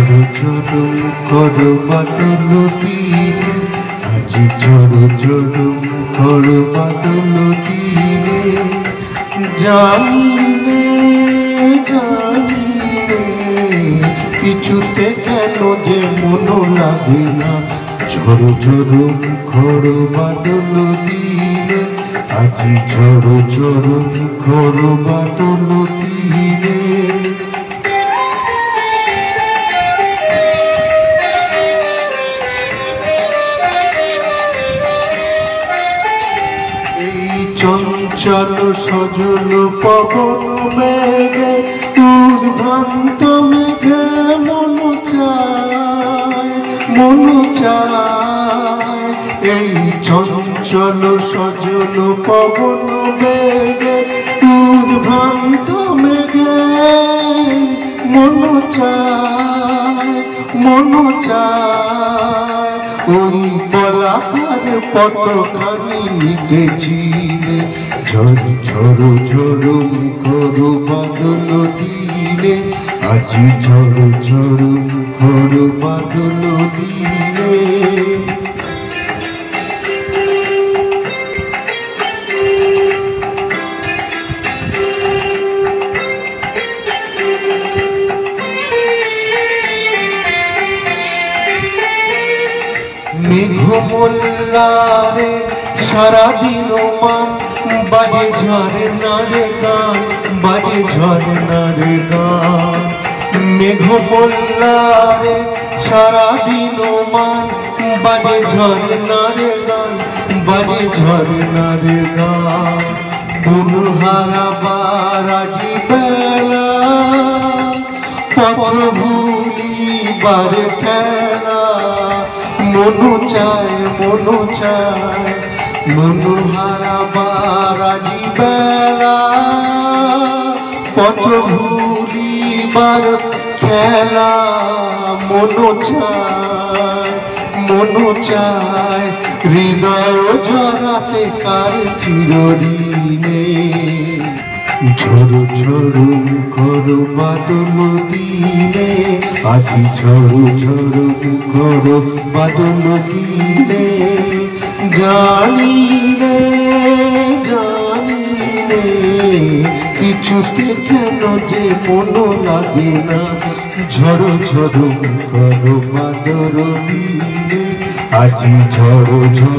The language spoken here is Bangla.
ঝড় ঝড় মুখর বাদল দিনে, আজি ঝড় ঝড় মুখর বাদল দিনে, জানিনে জানিনে কিছুতে কেন যে মন লাগে না। ঝড় ঝড় মুখর বাদল দিনে, আজি ঝড় ঝড় মুখর বাদল দিনে। চঞ্চল সজল পবন মেঘে, উদ্ভ্রান্ত মেঘে মন চায় মন চায়। এই চঞ্চল সজল পবন মেঘে, উদ্ভ্রান্ত মেঘে মন চায় মন চায়। ওই বলাকার পথখানি লিখেছিলে, ঝড় ঝড় ঝড় মুখর বাদল দিনে, আজি ঝড় ঝড় মুখর বাদল দিনে। মেঘ মোল্লারে সারাদিন মান, বাজে ঝরনার গান বাজে ঝরনার গান। মেঘ মোল্লারে সারাদিন মান, বাজে ঝরনার গান বাজে ঝরনার গান। কোন হারাবার আজি বেলা, পথ ভুলিবার খেলা। মনু চায় মনু চায়, মনু হারাবার আজি বেলা, পথ ভুলিবার খেলা। মনু চায় মনু চায়, হৃদয় জড়াতে কার চিরঋণে। ঝড় ঝড় মুখর বাদল দিনে, আজি ঝড় ঝড় মুখর বাদল দিনে। জানিনে জানিনে কিছুতে কেন যে মন লাগে না। ঝড় ঝড় মুখর বাদল দিনে, আজি ঝড় ঝড়